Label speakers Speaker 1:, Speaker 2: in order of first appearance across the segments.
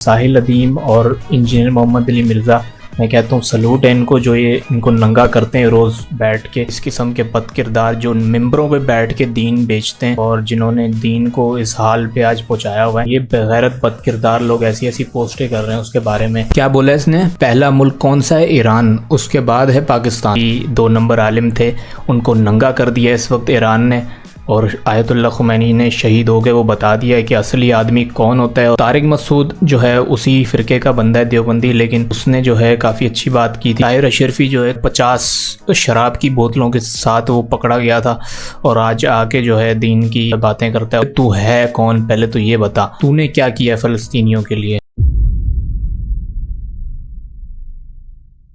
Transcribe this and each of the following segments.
Speaker 1: साहिल अदीम और इंजीनियर मोहम्मद अली मिर्ज़ा, मैं कहता हूँ सलूट है इनको, जो ये इनको नंगा करते हैं रोज़ बैठ के। इस किस्म के बद किरदार जो मिंबरों पे बैठ के दीन बेचते हैं और जिन्होंने दीन को इस हाल पे आज पहुँचाया हुआ है, ये बेगैरत बद किरदार लोग ऐसी ऐसी पोस्टें कर रहे हैं। उसके बारे में क्या बोला इसने, पहला मुल्क कौन सा है, ईरान, उसके बाद है पाकिस्तान। 2 नंबर आलिम थे, उनको नंगा कर दिया इस वक्त ईरान ने, और आयतुल्लाह खुमैनी ने शहीद हो गए। वो बता दिया है कि असली आदमी कौन होता है। और तारिक मसूद जो है उसी फ़िरके का बंदा है, देवबंदी, लेकिन उसने जो है काफ़ी अच्छी बात की थी। ताहिर अशरफी जो है 50 शराब की बोतलों के साथ वो पकड़ा गया था और आज आके जो है दीन की बातें करता है। तू है कौन, पहले तो ये बता, तूने क्या किया फ़लस्तीनियों के लिए।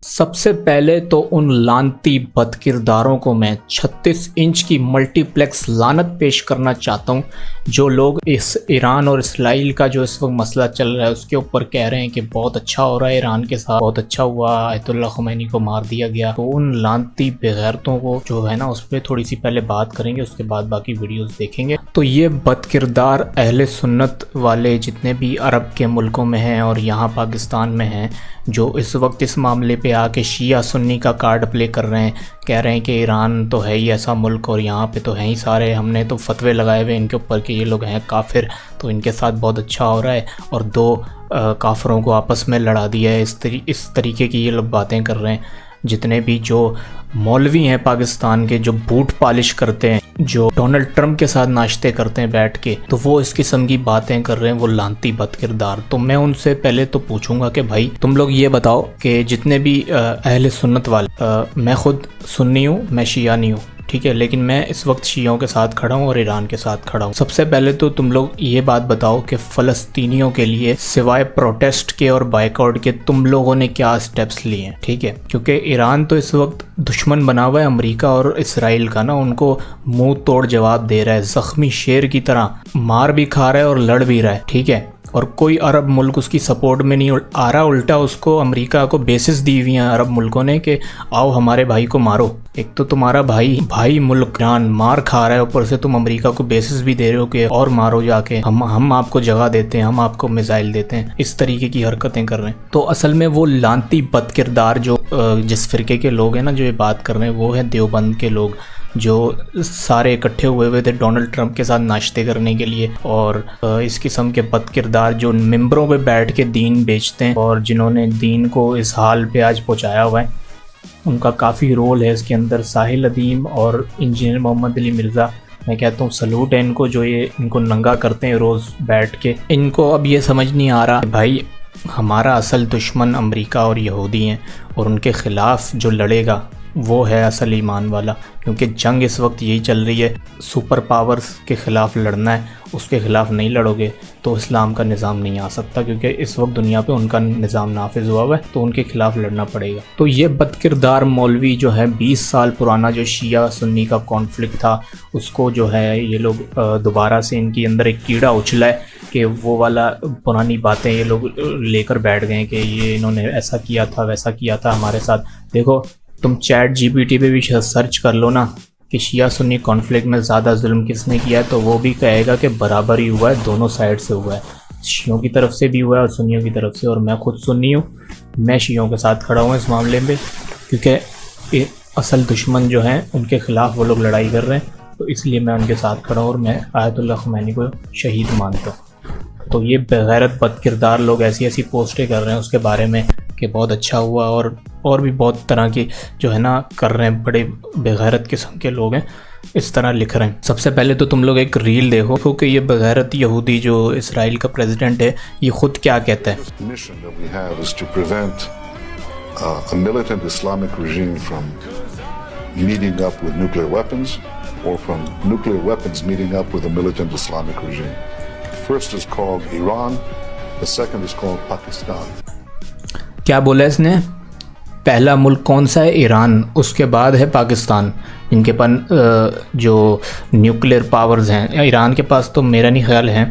Speaker 1: सबसे पहले तो उन लानती बदकिरदारों को मैं 36 इंच की मल्टीप्लेक्स लानत पेश करना चाहता हूँ, जो लोग इस ईरान और इसराइल का जो इस वक्त मसला चल रहा है उसके ऊपर कह रहे हैं कि बहुत अच्छा हो रहा है ईरान के साथ, बहुत अच्छा हुआ, आयतुल्लाह खुमैनी को मार दिया गया। तो उन लानती बेगैरतों को जो है ना, उस पर थोड़ी सी पहले बात करेंगे, उसके बाद बाकी वीडियोस देखेंगे। तो ये बदकिरदार अहले सुन्नत वाले जितने भी अरब के मुल्कों में हैं और यहाँ पाकिस्तान में हैं, जो इस वक्त इस मामले पे आके शिया सुन्नी का कार्ड प्ले कर रहे हैं, कह रहे हैं कि ईरान तो है ही ऐसा मुल्क और यहाँ पे तो हैं ही सारे, हमने तो फतवे लगाए हुए इनके ऊपर कि ये लोग हैं काफिर, तो इनके साथ बहुत अच्छा हो रहा है, और 2 काफिरों को आपस में लड़ा दिया है। इस तरीके की ये लोग बातें कर रहे हैं। जितने भी जो मौलवी हैं पाकिस्तान के, जो बूट पॉलिश करते हैं, जो डोनाल्ड ट्रंप के साथ नाश्ते करते हैं बैठ के, तो वो इस किस्म की बातें कर रहे हैं, वो लानती बदकिरदार। तो मैं उनसे पहले तो पूछूंगा कि भाई तुम लोग ये बताओ कि जितने भी अहले सुन्नत वाले, मैं खुद सुन्नी हूँ, मैं शिया नहीं हूँ, ठीक है, लेकिन मैं इस वक्त शियों के साथ खड़ा हूँ और ईरान के साथ खड़ा हूँ। सबसे पहले तो तुम लोग ये बात बताओ कि फ़लस्तीनियों के लिए सिवाय प्रोटेस्ट के और बाइकआउट के तुम लोगों ने क्या स्टेप्स लिए हैं, ठीक है, क्योंकि ईरान तो इस वक्त दुश्मन बना हुआ है अमेरिका और इसराइल का ना, उनको मुंह तोड़ जवाब दे रहा है, ज़ख्मी शेर की तरह मार भी खा रहा है और लड़ भी रहा है, ठीक है, और कोई अरब मुल्क उसकी सपोर्ट में नहीं आ रहा, उल्टा उसको अमेरिका को बेसिस दी हुई हैं अरब मुल्कों ने कि आओ हमारे भाई को मारो। एक तो तुम्हारा भाई मुल्क ईरान मार खा रहा है, ऊपर से तुम अमेरिका को बेसिस भी दे रहे हो कि और मारो जाके, हम आपको जगह देते हैं, हम आपको मिसाइल देते हैं, इस तरीके की हरकतें कर रहे हैं। तो असल में वो लानती बदकिरदार जो जिस फिरके के लोग हैं ना, जो ये बात कर रहे हैं, वो है देवबंद के लोग, जो सारे इकट्ठे हुए थे डोनाल्ड ट्रंप के साथ नाश्ते करने के लिए, और इस किस्म के बदकिरदार जो मिंबरों पे बैठ के दीन बेचते हैं और जिन्होंने दीन को इस हाल पे आज पहुंचाया हुआ है, उनका काफ़ी रोल है इसके अंदर। साहिल अदीम और इंजीनियर मोहम्मद अली मिर्ज़ा, मैं कहता हूँ सलूट है इनको, जो ये इनको नंगा करते हैं रोज़ बैठ के। इनको अब ये समझ नहीं आ रहा भाई हमारा असल दुश्मन अमेरिका और यहूदी हैं, और उनके ख़िलाफ़ जो लड़ेगा वो है असल ईमान वाला, क्योंकि जंग इस वक्त यही चल रही है, सुपर पावर्स के ख़िलाफ़ लड़ना है, उसके ख़िलाफ़ नहीं लड़ोगे तो इस्लाम का निज़ाम नहीं आ सकता, क्योंकि इस वक्त दुनिया पे उनका निज़ाम नाफिज हुआ हुआ है, तो उनके ख़िलाफ़ लड़ना पड़ेगा। तो ये बदकिरदार मौलवी जो है 20 साल पुराना जो शिया सुन्नी का कॉन्फ्लिक्ट था, उसको जो है ये लोग दोबारा से इनके अंदर एक कीड़ा उछला है कि वो वाला पुरानी बातें ये लोग लेकर बैठ गए कि ये इन्होंने ऐसा किया था, वैसा किया था हमारे साथ। देखो तुम चैट जीपीटी पे भी सर्च कर लो ना कि शिया सुन्नी कॉन्फ्लिक्ट में ज़्यादा जुल्म किसने किया है, तो वो भी कहेगा कि बराबर ही हुआ है, दोनों साइड से हुआ है, शियों की तरफ से भी हुआ है और सुन्नियों की तरफ से। और मैं खुद सुन्नी हूँ, मैं शियों के साथ खड़ा हूँ इस मामले में, क्योंकि असल दुश्मन जो हैं उनके ख़िलाफ़ वो लोग लड़ाई कर रहे हैं, तो इसलिए मैं उनके साथ खड़ा हूँ और मैं आयतुल्लाह खुमैनी को शहीद मानता हूँ। तो ये बेगैरत बदकिरदार लोग ऐसी ऐसी पोस्टें कर रहे हैं उसके बारे में कि बहुत अच्छा हुआ, और भी बहुत तरह की जो है ना कर रहे हैं, बड़े बेगैरत किस्म के लोग हैं, इस तरह लिख रहे हैं। सबसे पहले तो तुम लोग एक रील देखो कि ये बेगैरत यहूदी जो इसराइल का प्रेसिडेंट है, ये खुद क्या कहता है।
Speaker 2: mission that we have is to prevent a militant Islamic regime from meeting up with nuclear weapons or from nuclear weapons meeting up with a militant Islamic regime. The first is called Iran, the second is called Pakistan.
Speaker 1: क्या बोला इसने, पहला मुल्क कौन सा है, Iran, उसके बाद है पाकिस्तान। इनके पास जो न्यूक्लियर पावर्स हैं, ईरान के पास तो मेरा नहीं ख्याल है,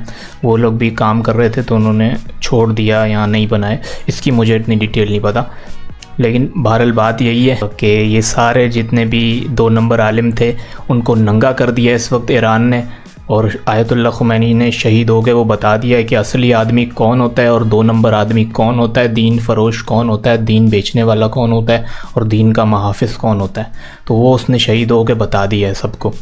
Speaker 1: वो लोग भी काम कर रहे थे तो उन्होंने छोड़ दिया या नहीं बनाए, इसकी मुझे इतनी डिटेल नहीं पता, लेकिन बहरहाल बात यही है कि ये सारे जितने भी 2 नंबर आलिम थे उनको नंगा कर दिया इस वक्त ईरान ने, और आयतुल्लाह खुमैनी ने शहीद हो गए वो बता दिया है कि असली आदमी कौन होता है और 2 नंबर आदमी कौन होता है, दीन फरोश कौन होता है, दीन बेचने वाला कौन होता है और दीन का मुहाफ़िज़ कौन होता है। तो वो उसने शहीद हो के बता दिया है सबको।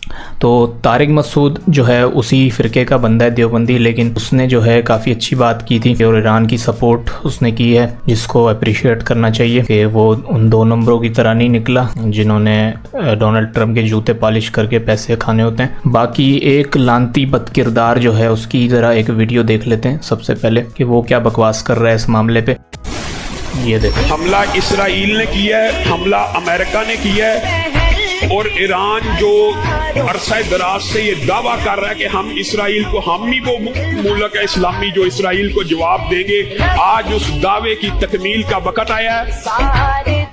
Speaker 1: तो तारिक मसूद जो है उसी फ़िरके का बंदा है, देवबंदी, लेकिन उसने जो है काफ़ी अच्छी बात की थी और ईरान की सपोर्ट उसने की है, जिसको अप्रिशिएट करना चाहिए कि वो उन 2 नंबरों की तरह नहीं निकला जिन्होंने डोनाल्ड ट्रंप के जूते पॉलिश करके पैसे खाने होते हैं। बाकी एक लानती बदकिरदार जो है उसकी ज़रा एक वीडियो देख लेते हैं सबसे पहले कि वो क्या बकवास कर रहा है इस मामले पे। ये देखो,
Speaker 3: हमला इसराइल ने किया है, हमला अमेरिका ने किया है और ईरान जो अरसा दराज से ये दावा कर रहा है कि हम इसराइल को, हम ही वो मुल्क है इस्लामी जो इसराइल को जवाब देंगे, आज उस दावे की तकमील का वक्त आया है।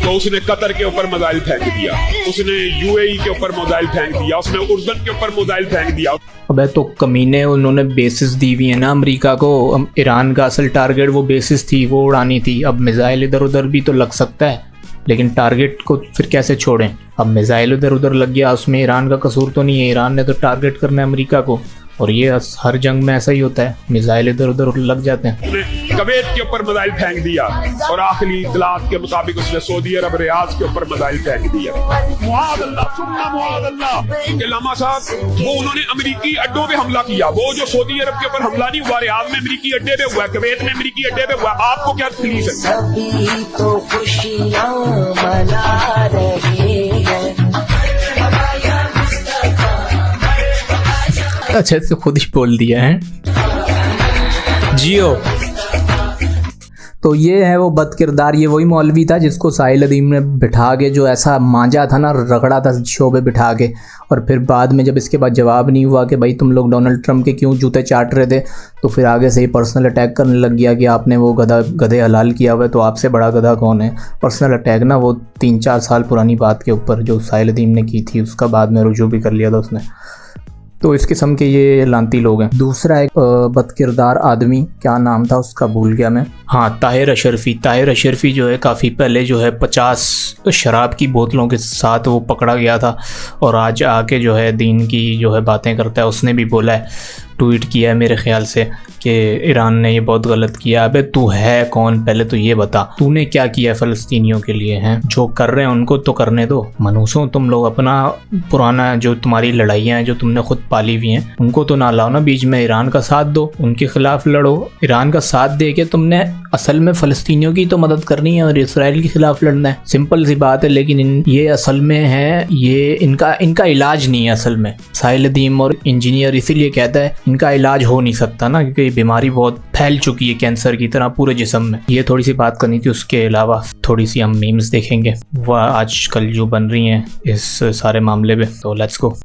Speaker 3: तो उसने कतर के ऊपर मिसाइल फेंक दिया, उसने यूएई के ऊपर मिसाइल फेंक दिया, उसने उर्दन के ऊपर मिसाइल फेंक दिया।
Speaker 1: अबे तो कमीने, उन्होंने बेसिस दी हुई है ना अमेरिका को। ईरान का असल टारगेट वो बेसिस थी, वो उड़ानी थी। अब मिसाइल इधर उधर भी तो लग सकता है, लेकिन टारगेट को फिर कैसे छोड़ें? अब मिसाइल इधर उधर लग गया, उसमें ईरान का कसूर तो नहीं है। ईरान ने तो टारगेट करना है अमेरिका को, और ये हर जंग में ऐसा ही होता है, मिसाइल इधर उधर लग जाते हैं।
Speaker 3: कवेत के ऊपर मिसाइल फेंक दिया और आखिरी इतलात के मुताबिक उसने सऊदी अरब रियाद के ऊपर मिसाइल फेंक दिया। लामा साहब, वो उन्होंने अमेरिकी अड्डों पे हमला किया। वो जो सऊदी अरब के ऊपर हमला नहीं हुआ, रियाद में अमेरिकी अड्डे पे हुआ, कवेत में अमेरिकी अड्डे पे हुआ। आपको क्या तकलीफ है? तो खुशियां मना रहे हैं।
Speaker 1: अच्छा, इससे खुद ही बोल दिया है जियो। तो ये है वो बदकिरदार, ये वही मौलवी था जिसको साहिल अदीम ने बिठा के जो ऐसा मांझा था ना, रगड़ा था शोबे बिठा के, और फिर बाद में जब इसके बाद जवाब नहीं हुआ कि भाई तुम लोग डोनाल्ड ट्रंप के क्यों जूते चाट रहे थे, तो फिर आगे से ही पर्सनल अटैक करने लग गया कि आपने वो गधे हलाल किया हुआ है, तो आपसे बड़ा गधा कौन है। पर्सनल अटैक ना, वो 3-4 साल पुरानी बात के ऊपर जो साहिल अदीम ने की थी, उसका बाद में रुजू भी कर लिया था उसने। तो इस किस्म के ये लांती लोग हैं। दूसरा एक बदकिरदार आदमी, क्या नाम था उसका भूल गया मैं, हाँ, ताहिर अशरफी। ताहिर अशरफी जो है काफ़ी पहले जो है 50 शराब की बोतलों के साथ वो पकड़ा गया था, और आज आके जो है दीन की जो है बातें करता है। उसने भी बोला है, ट्वीट किया है मेरे ख्याल से, कि ईरान ने ये बहुत गलत किया। अबे तू है कौन, पहले तो ये बता, तूने क्या किया फ़लस्तीनियों के लिए? हैं जो कर रहे हैं उनको तो करने दो। मनूसों, तुम लोग अपना पुराना जो तुम्हारी लड़ाइयाँ हैं जो तुमने खुद पाली हुई हैं उनको तो ना लाओ ना बीच में। ईरान का साथ दो, उनके खिलाफ लड़ो। ईरान का साथ दे के तुमने असल में फ़लस्तीनियों की तो मदद करनी है और इसराइल के खिलाफ लड़ना है। सिंपल सी बात है। लेकिन ये असल में है, ये इनका इलाज नहीं है असल में। साहिल अदीम और इंजीनियर इसीलिए कहता है इनका इलाज हो नहीं सकता ना, क्योंकि बीमारी बहुत फैल चुकी है कैंसर की तरह पूरे जिस्म में। ये थोड़ी सी बात करनी थी। उसके अलावा थोड़ी सी हम मीम्स देखेंगे वह आजकल जो बन रही हैं इस सारे मामले में। तो लेट्स गो।